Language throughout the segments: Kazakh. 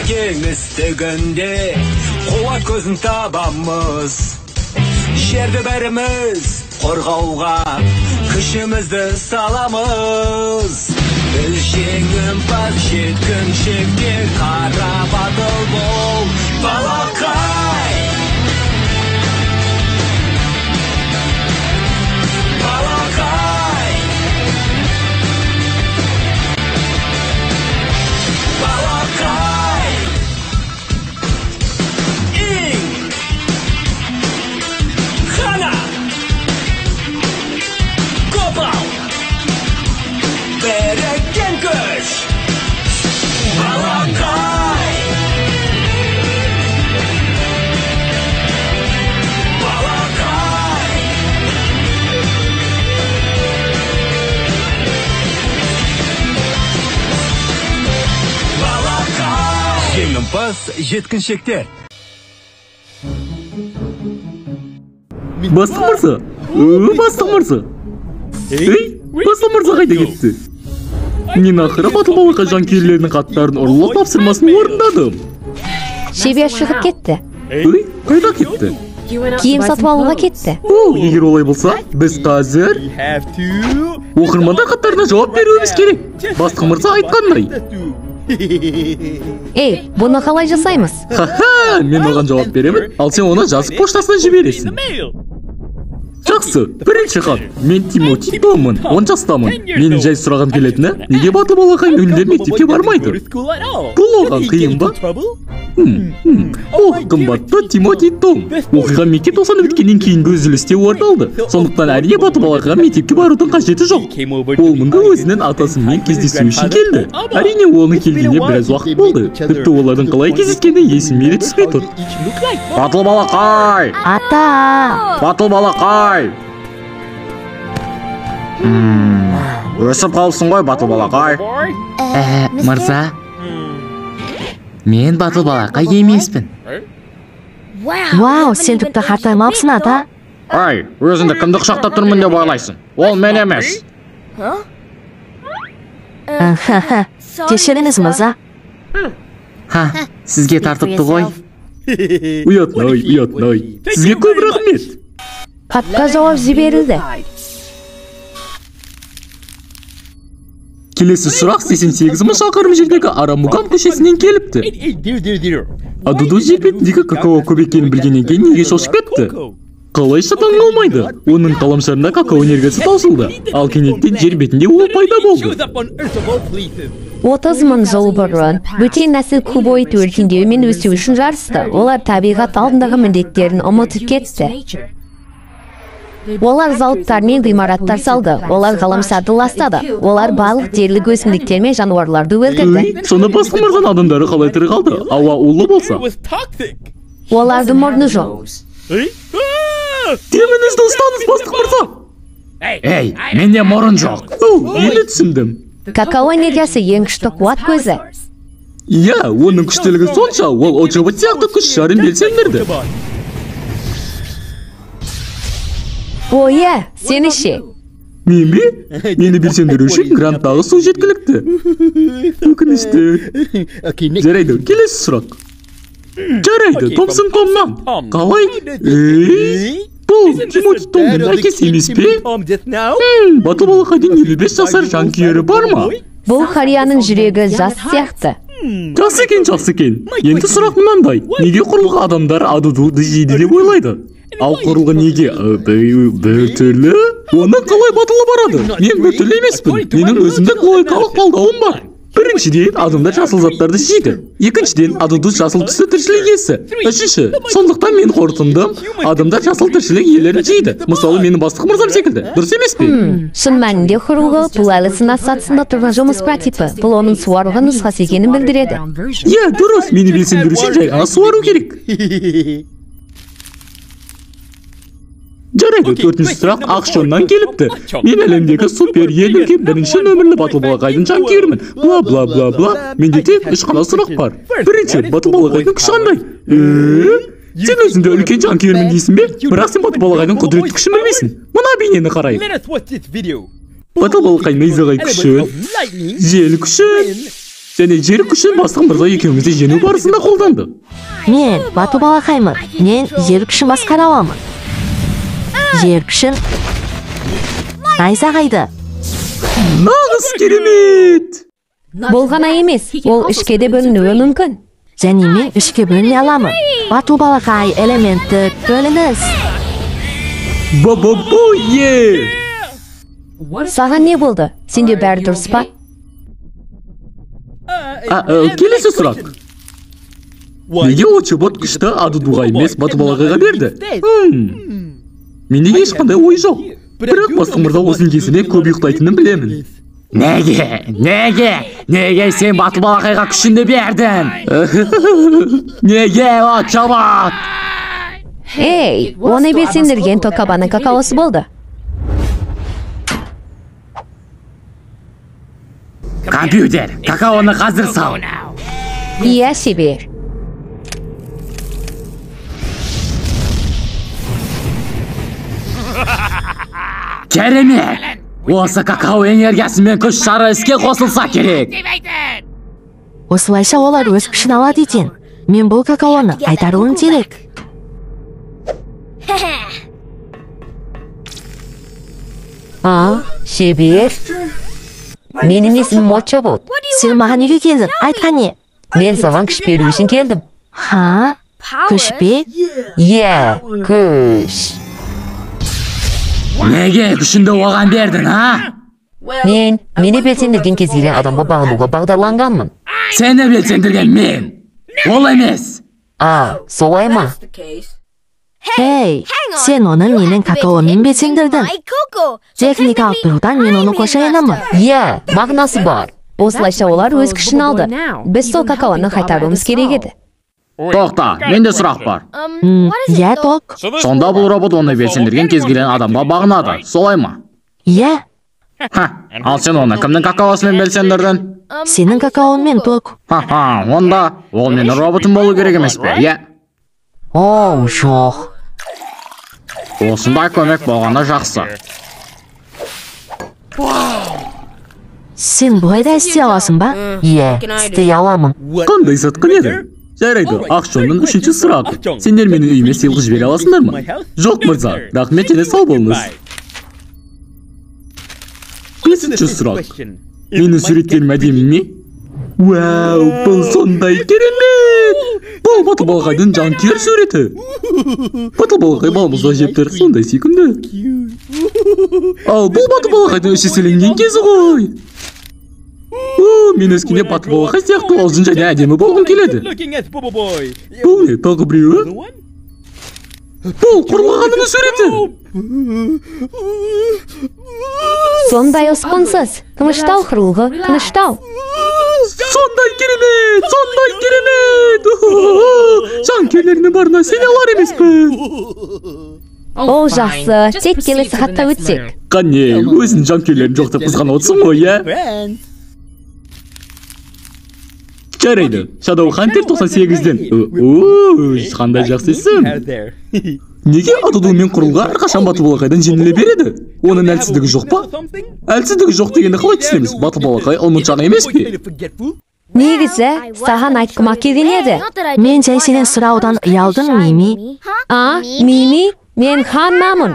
Жеңіс тігінде қуат көзін табамыз. Жерді бәріміз қорғауға күшімізді саламыз. Біз жеңімпаз жеткіншекке қара батыл бол, балақай. Балақай. Балақай. Иң. Хана. Копал. Берекен күш. Балақай. Балақай. Балақай. Жеңімпаз жеткіншектер. Бастық мырза, бастық мырза. Бастық мырза қайда кетті? Мен ақыры батыл балақай жанкүйерлерінің хаттарын ұрлап тапсырмасын орындадым. Шебер шығып кетті. Қайда кетті? Киім сатып алуға кетті. Егер олай болса, біз қазір оқырмандар хаттарына жауап беруіміз керек. Бастық мырза айтқандай. Ей, бұны қалай жасаймыз? Ха-ха, мен оған жауап беремін, ал сен оны жазып поштасына жібересің. Жақсы, бірінші хат. Мен Тимоти Томмын, 10 жастамын. Менің жай сұрағым келетіні, неге батыл балақай өлімдер мектепке бармайды? Бұл оған қиын ба? О, қымбатты Тимоти Том. Оқиға мектеп тоқсан өткеннен кейінгі үзілісте орын алды. Сондықтан әрине батыл балақайға мектепке барудың қажеті жоқ. Ол мұнда өзінің атасымен кездесу үшін келді. Әрине оның келгеніне біраз уақыт болды. Тіпті олардың қалай кездескені есіме де түспей тұр. Батыл балақай! Ата! Батыл балақай! Өсіп қалыпсың ғой, батыл балақай. Мырза, мен батыл балақай емеспін. Вау, сен тіпті қартаймапсың, ата. Ай, өзіңді кімді құшақтап тұрмын деп ойлайсың? Ол мен емес. Кешіріңіз, мырза. Сізге тартыпты ғой. Ұятнай. Сізге көп рахмет. Хатқа жауап жіберілді. Келесі сұрақ 88 шақырым жердегі Арамуган көшесінен келіпті. Адудо жер бетіндегі какао көп екенін білгеннен кейін неге шошып кетті? Қалайша таң алмайды. Оның қаламшарында какао энергиясы таусылды. Ал кенеттен жер бетінде ол пайда болды. 30 мың жыл бұрын бөтен нәсіл кубоид өркендеу мен өсу үшін жарысты. Олар табиғат алдындағы міндеттерін ұмытып кетті. Олар зауыттар мен ғимараттар салды. Олар ғаламшарды ластады. Олар барлық дерлік өсімдіктер мен жануарларды өлтірді. Соны бастық мырзаның адамдары қалай тірі қалды? Ауа улы болса. Олардың мұрны жоқ. Деміңізді ұстаңыз, бастық мырза. Ей, менде мұрын жоқ. Енді түсіндім. Какао энергиясы ең күшті қуат көзі. Иә, оның күштілігі сонша, ол Оджобот сияқты күш шарын белсендірді. Ойы, сені ше? Мен бе? Мені белсендіру үшін гранттағы су жеткілікті. Өкінішті. Жарайды, келесі сұрақ. Жарайды, Томсон Томнан. Қалай? Бұл Тимоти Томның әкесі емес пе? Батыл балақайдың 55 жасар жанкүйері бар ма? Бұл қарияның жүрегі жас сияқты. Жақсы екен. Енді сұрақ мынандай. Неге құрылғы адамдар Адудуды жейді деп ойлайды? Ал құрылғы неге бір түрлі? Оның қалай батылы барады? Мен бір түрлі емеспін. Менің өзімдік логикалық талдауым бар. Біріншіден, адамдар жасыл заттарды жейді. Екіншіден, Адуду жасыл түсті тіршілік иесі. Үшінші, сондықтан мен қорытындым, адамдар жасыл тіршілік иелерін жейді. Мысалы, менің бастық мырзам секілді. Дұрыс емес пе? Шын мәнінде құрылғы бұл әлі сынақ сатысында тұрған жұмыс прототипі. Бұл оның суаруға нұсқасы екенін білдіреді. Иә, дұрыс. Мені белсендіру үшін жай ғана суару керек. Жарайды, төртінші сұрақ Ақшоннан келіпті. Мен әлемдегі супер ең үлкен бірінші нөмірлі батыл балақайдың жанкүйерімін. Бла бла бла бла. Менде тек 3 қана сұрақ бар. Бірінші, батыл балақайдың күші қандай? Сен өзіңді үлкен жанкүйермін дейсің бе? Бірақ сен батыл балақайдың құдіретті күшін білмейсің. Мына бейнені қарайық. Батыл балақай найзағай күшін, жел күшін, Және жер күшін бастық мырза екеумізді жеңу барысында қолданды. Мен бату балақаймын. Мен жер күшін басқара аламын. Жер күшін найзағайды. Нағыз керемет! Болғана емес, ол ішке де бөлінуі мүмкін. Және мен үшке бөліне аламын. Бату балақай элементтік бөлініс. Ба-ба-бой-е! Саған не болды? Сенде бәрі дұрыс па? Келесі сұрақ. Неге очобот күшті Адудуға емес бату балақайға берді? Менде ешқандай ой жоқ. Бірақ бастық мырза осының кесіне көп ұйықтайтынын білемін. Неге сен бату балақайға күшінді бердің? Неге очобот? Ей, оны белсендірген Токабаның какаосы болды. Компьютер, какаоны қазір сал. Иә, Шебер. Керемет! Осы какао энергиясымен күш шары іске қосылса керек. Осылайша олар өз күшін алады екен. Мен бұл какаоны қайтаруым керек. Шебер. Менің есімім Очобот. Сен маған неге келдің? Айтқан не? Мен саған күш беру үшін келдім. Ха? Күш пе? Иә, күш. Неге күшінді оған бердің, Мені белсендірген кез келген адамға бағынуға бағдарланғанмын. Сені белсендірген мен. Ол емес. Солай ма? Хей, сен оны менің какаомен белсендірдің. Техникалық тұрғыдан мен оны қошайынамын. Иә, мағынасы бар. Осылайша олар өз күшін алды. Біз сол какаоны қайтаруымыз керек еді. Тоқта, менде сұрақ бар. Иә, Ток. Сонда бұл робот оны белсендірген кез келген адамға бағынады. Солай ма? Иә, Ал сен оны кімнің какаосымен белсендірдің? сенің какаомен, Ток. Онда ол менің роботым болу керек емес пе? Иә. Жоқ. Осындай көмек болғанда жақсы. Сен бұлай да істей аласың ба? Иә, істей аламын. Қандай сатқын еді? Жарайды, Ақшонның үшінші сұрақ. Сендер менің үйіме сыйлық жібере аласыңдар ма? Жоқ, мырза. Рахмет, және сау болыңыз. Бесінші сұрақ. Менің суреттерім әдемі ме? Вау, бұл сондай керемет! Бұл батыл балақайдың жанкүйер суреті. Батыл балақай балмұзда жептер сондай сүйкімді. Ал бұл батыл балақайдың іші селенген кезі ғой. Мен өскенде батыл балақай сияқты аузын және әдемі болғым келеді. Бұл не, тағы біреуі? Бұл құрылғанының суреті. Сондай ұсқынсыз. Тыныштау құрылғы, тыныштау. Сондай керемет! Жанкүйерлерінің барына сене алар емеспін. Ол жақсы, тек келесі хатта өтсек. Қане, өзің жанкүйерлерін жоқ деп қызған отсың ғой, иә? Жарайды, Shadow Hunter 98-ден. Қандай жақсы ісім. Неге Адуду мен құрылға әрқашан батыл балақайдан жеңіле береді? Оның әлсіздігі жоқ па? Әлсіздігі жоқ дегенді қалай түсінеміз? Батыл балақай ұмытшақ емес пе? Негізі, саған айтқым келген еді. Мен жай сенен сұраудан ұялдым, Мими. Мими, мен Ханнамын.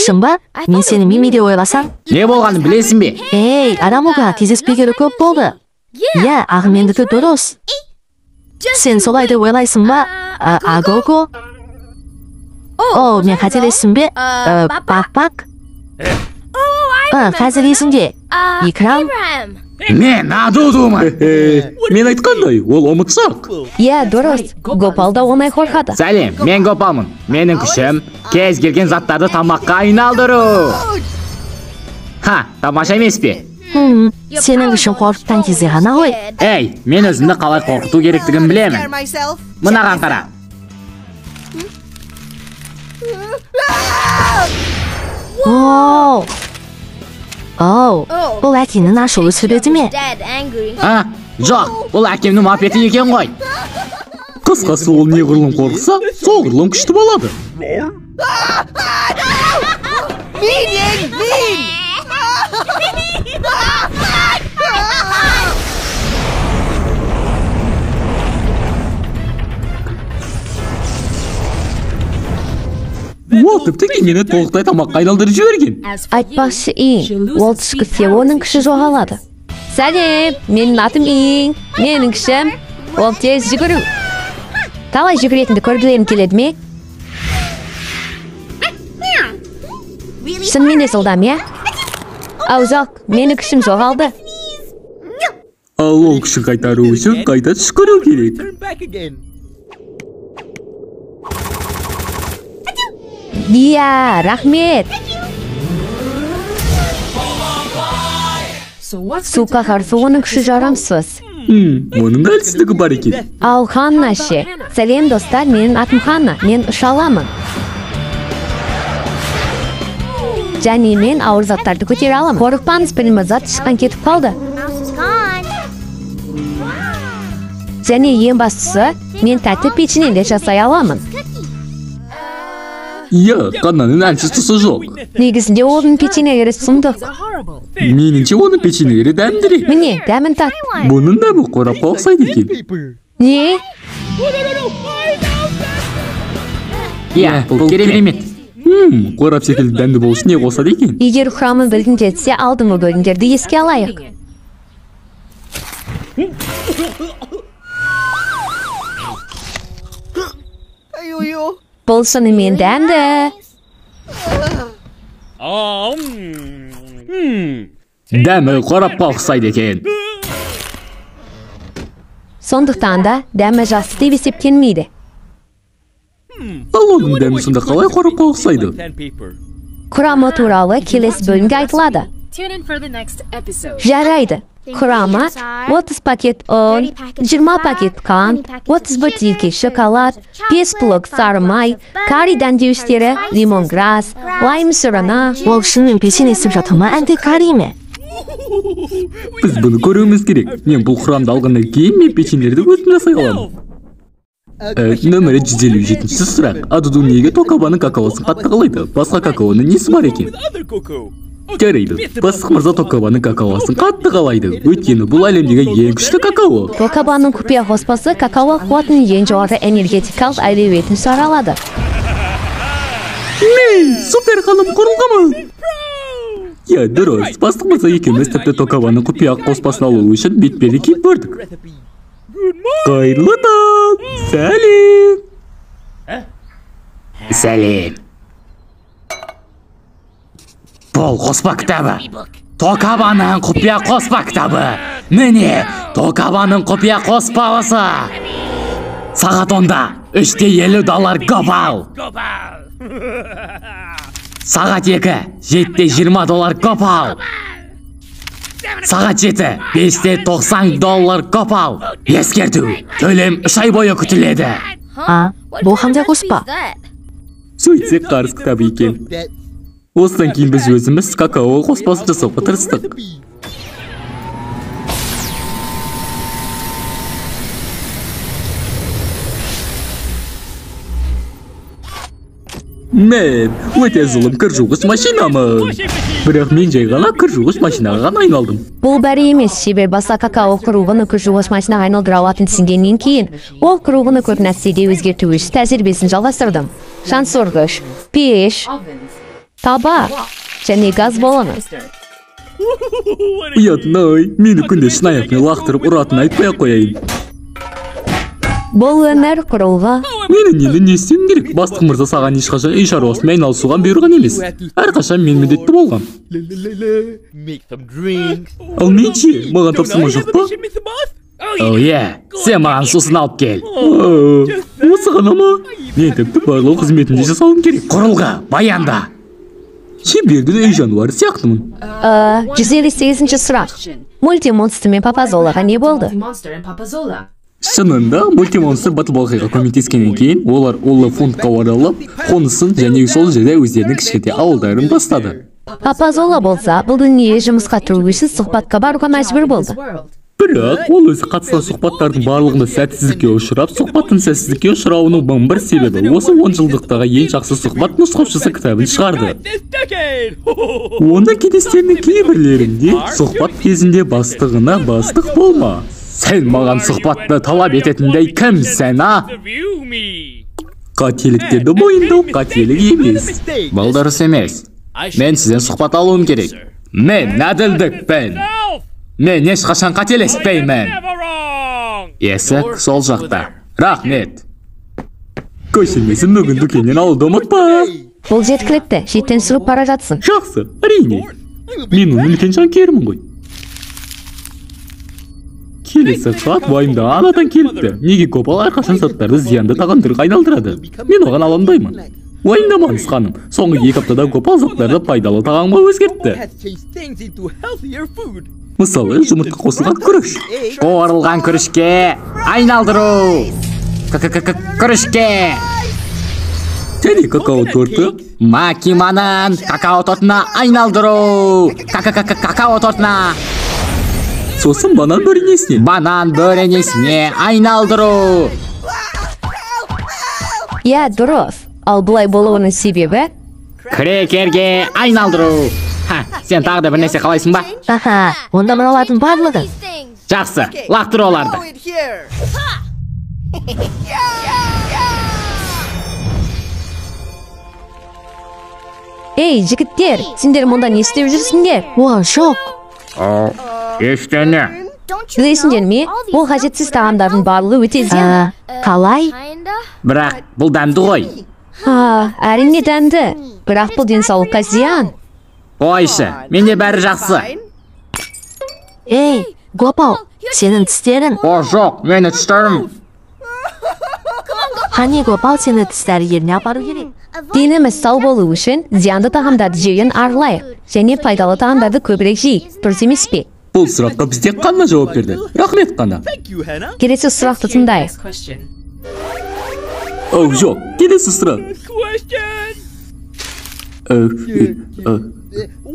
Шын ба? Мен сені Мими де ойласам? Не болғанын білесің бе? Ей, Арамуға кездеспегелі көп болды. Иә, ағымендікі дұрыс. Сен солайды ойлайсың ба? Агого? Мен қателестім бе? Бақ. Қазір есімде. Икрам? Мен Адудумын. Мен айтқандай, ол ұмытшақ. Иә, дұрыс. Гопал да оңай қорқады. Сәлем, мен Гопалмын. Менің күшім кез келген заттарды тамаққа айналдыру. Тамаша емес пе? Сенің күшін қорқыттан кезде ғана ғой. Ей, мен өзімді қалай қорқыту керектігін білемін. Мынаған қара. Бұл әкенің ашулы суреті ме? Жоқ, бұл әкемнің мопеті екен ғой. Қысқасы ол не ғырлым қорқса, сол ғырлым күшті болады. тіпті кемені толықтай тамаққа айналдырып жіберген. Айтпақшы Ин, ол түшкірсе оның күші жоғалады. Сәлем, менің атым Ин, менің кішім, ол тез жүгіру. Талай жүгіретінді көргілерің келеді ме? Шынымен жылдам, я? Ау жоқ, менің күшім жоғалды. Ал ол күшін қайтару үшін қайта түшкіру керек. Иә, рахмет. Суға қарсы оның күші жарамсыз. Оның әлсіздігі бар екен. Ал Ханна ше. Сәлем достар, менің атым Ханна, мен ұша аламын. Және мен ауыр заттарды көтере аламын. Қорықпаңыз, білімі зат шыққан кетіп қалды. Және ең бастысы, мен тәтті печенье де жасай аламын. Иә, Ханнаның әлсіз тұсы жоқ. Негізінде оның печеньелері сұмдық. Меніңше оның печеньелері дәмдірек. Міне, дәмін тат. Бұның дәмі қорапқа ұқсайды екен. Не? Иә, бұл керемет. Қорап секілді дәмді болушы не қосады екен? Егер құрамын білгің жетсе, алдыңғы бөлімдерді еске алайық. Бұл шынымен дәмді. Дәмі қорапқа ұқсайды екен. Сондықтан да дәмі жақсы деп есептелмейді. Ал оның дәмі сонда қалай қорапқа ұқсайды? Құрамы туралы келесі бөлімге айтылады. Жарайды. Құрамы 30 пакет ұн, 20 пакет қант, 30 бөтелке шоколад, 5 блок сары май, карри дәмдеуіштері, лимонграсс, лайм шырыны. Ол шынымен печенье істеп жатыр ма, әлде карри ме? Біз бұны көруіміз керек. Мен бұл құрамды алғаннан кейін мен печеньелерді өзім жасай аламын. Нөмірі 157-ші сұрақ. Адуду неге токабаның какаосын қатты қалайды? Басқа какаоның несі бар екен? Жарайды. Бастық мырза токабаның какаосын қатты қалайды. Өйткені бұл әлемдегі ең күшті какао. Токабаның құпия қоспасы какао қуатының ең жоғары энергетикалық әлеуетін саралады. Супер ханым құрылғамы? Иә, дұрыс. Бастық мырза екеуміз тіпті токабаның құпия қоспасын алу үшін бетперде киіп көрдік. Қайырлы таң! Сәлем! Сәлем. Бұл қоспа кітабы. Токабаның құпия қоспа кітабы. Міне, Токабаның құпия қоспасы. Сағат 10-да $3.50 гопал. Сағат 2, $7.20 гопал. Сағат 7, $5.90 гопал. Ескерту, төлем 3 ай бойы күтіледі. Бұл қандай қоспа? Сөйтсек қарыз кітабы екен. Осыдан кейін біз өзіміз какао қоспасын жасауға тырыстық. Мен өте зұлым кір жуғыш машинамын. Бірақ мен жай ғана кір жуғыш машинаға ғана айналдым. Бұл бәрі емес, шебер баса какао құрылғыны кір жуғыш машинаға айналдыра алатын түсінгеннен кейін, ол құрылғыны көп нәрседе өзгерту үшін тәжірибесін жалғастырдым. Шансорғыш, пеш, таба және газ баллоны. Ұятын-ай, мені күнде шынаяқпен лақтырып ұратын айтпай қояйын. Бұл өмір құрылғы. Менің енді не істеуім керек? Бастық мырза саған ешқашан үй шаруасымен айналысуға бұйырған емес. Әрқашан мен міндетті болған. Ал мен ше, маған тапсырма жоқ па? Иә, сен маған сусын алып кел. Осы ғана ма? Мен тіпті барлау қызметінде жасауым керек. Құрылғы, баянда. Шебердің үй жануары сияқтымын. 158-ші сұрақ. Мультимонстр мен Папазолаға не болды? Шынында, мультимонстр Батылбалқайға көмектескеннен кейін, олар Олы фунтқа оралып, қонысын және сол жерде өздерінің кішкентай ауылдарын бастады. Папазола болса, бұл дүние жұмысқа тұру үшін сұхбатқа баруға мәжбүр болды. Бірақ ол өзі қатысқан сұхбаттардың барлығында сәтсіздікке ұшырап, сұхбаттың сәтсіздікке ұшырауының бір себебі осы 10 жылдықтағы ең жақсы сұхбат нұсқаушысы кітабын шығарды. Онда кеңестерінің кейбірлерінде сұхбат кезінде бастығына бастық болма. Сен маған сұхбатты талап ететіндей кімсің, а? Қателіктерді мойындау қателік емес. Бұл дұрыс емес. Мен сізден сұхбат алуым керек. Мен әділдікпін. Мен ешқашан қателеспеймін. Есік сол жақта. Рахмет. Көшірмесін бүгін дүкеннен алуды ұмытпа. Бұл жеткілікті, жеттен шығып бара жатсың. Жақсы, әрине. Мен оның үлкен жанкерімін ғой. Келесі хат уайымда анадан келіпті. Неге Гопал әрқашан заттарды зиянды тағамдарға айналдырады? Мен оған алаңдаймын. Уайымдамаңыз ханым. Соңғы 2 аптада Гопал заттарды пайдалы тағамға өзгертті. Мысалы, жұмыртқа қосылған күріш. Қуырылған күрішке айналдыру. Күрішке. Және какао торты. Макиманын какао тортына айналдыру. Какао тортына. Сосын банан бөренесіне. Банан бөренесіне айналдыру. Я, дұрыс. Ал бұлай болуының себебі? Крекерге айналдыру. Сен тағы да бір нәрсе қалайсың ба? Аха, онда мыналардың барлығы. Жақсы, лақтыр оларды. Ей, жігіттер, сендер мұнда не істеп жүрсіңдер? О, жоқ. Ештеңе. Білесіңдер ме? Бұл қажетсіз тағамдардың барлығы өте зиян. Қалай? Бірақ бұл дәмді ғой. Әрине дәмді. Бірақ бұл денсаулыққа зиян. Қойшы, менде бәрі жақсы. Ей, Гопал, сенің тістерің. О, жоқ, мені тістерім. Қане Гопал, сені тістері еріне апару керек. Деніміз сау болу үшін зиянды тағамдарды жеуден арылайық. Және пайдалы тағамдарды көбірек жейік. Дұрыс емес пе? Бұл сұраққа бізде қана жауап берді. Рахмет қана. Келесі сұрақты тыңдайық. Оу, жоқ, келесі сұрақ.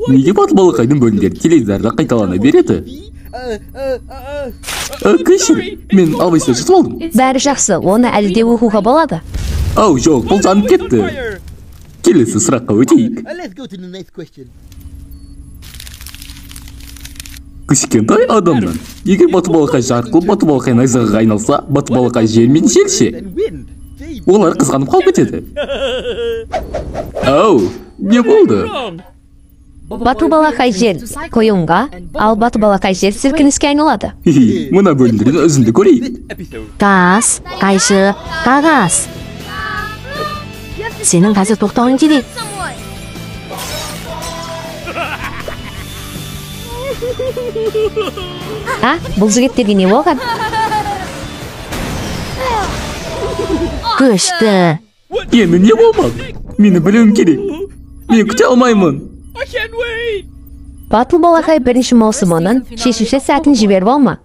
Неге батыл балақайдың бөлімдері теледидарда қайталана береді? Кешір, мен албайсыз жұтып алдым. Бәрі жақсы, оны әлі де оқуға болады. Оу, жоқ, бұл жанып кетті. Келесі сұраққа өтейік. Кішкентай адамнан. Егер батыл балақай жарқыл, батыл балақай найзағаға айналса, батыл балақай жер мен желше. Олар қызғанып қалып кетеді. Оу, не болды? Батыл балақай жер қойынға, ал батыл балақай жер сілкініске айналады. Мұна бөлімдерін өзінді көрейік. Газ, қайшы, қағаз. Сенің қазір тоқтауың керек. Бұл жігіттерге не болған? Күшті. Енді не болмақ? Мені білуім керек. Мен күте алмаймын. Батыл балақай бірінші маусымының шешуші сәтін жіберіп алма.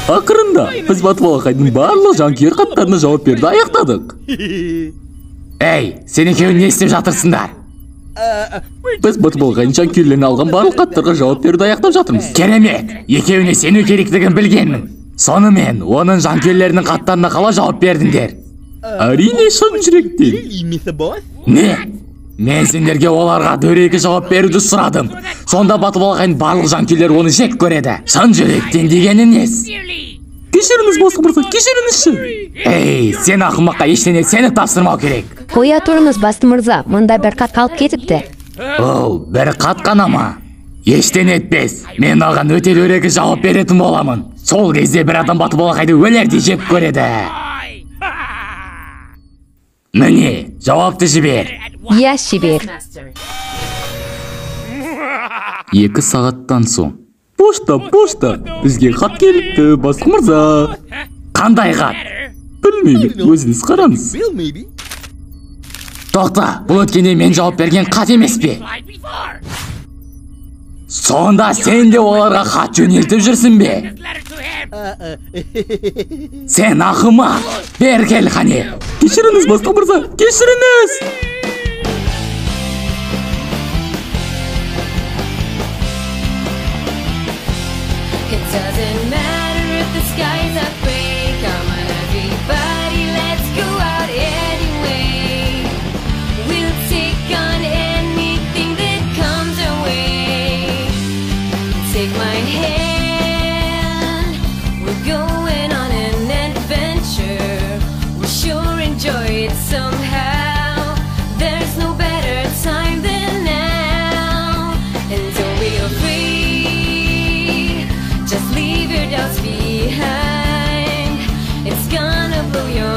Ақырында, біз батыл балақайдың барлық жанкүйер хаттарына жауап берді аяқтадық. Ей, сен екеуін не істеп жатырсыңдар? Біз батыл балақайдың жанкүйерлеріне алған барлық хаттарға жауап берді аяқтап жатырмыз. Керемет, екеуіне сену керектігін білгенмін. Сонымен, оның жанкүйерлерінің хаттарына қалай жауап бердіңдер? Әрине шын жүректен. Не? Мен сендерге оларға дөрекі жауап беруді сұрадым. Сонда батыл балақайдың барлық жанкүйерлері оны жек көреді. Шын жүректен дегені нес? Кешіріңіз басқа мырза, кешіріңізші. Ей, сен ақымаққа ештеңе сені тапсырмау керек. Қоя тұрыңыз басты мырза, мұнда бір қат қалып кетіпті. Ол, бір қат қана ма? Ештен етпес. Мен оған өте дөрекі жауап беретін боламын. Сол кезде бір адам батыл балақайды өлердей жек көреді. Міне, жауапты жібер. Я шебер. 2 сағаттан соң. Пошта, бізге хат келіпті, басқа мырза. Қандай хат? Білмеймін, өзіңіз қараңыз. Тоқта, бұл өткенде мен жауап берген хат емес пе? Сонда сен де оларға хат жөнелтіп жүрсің бе? Сен ақымақ, бер кел қане. Кешіріңіз басқа мырза, кешіріңіз. It doesn't matter if the skies are gray. Come on, everybody, let's go out anyway. We'll take on anything that comes our way. Take my hand, we're going on an adventure. somehow. There's no better time than now. And don't be afraid, just leave your doubts behind. It's gonna blow your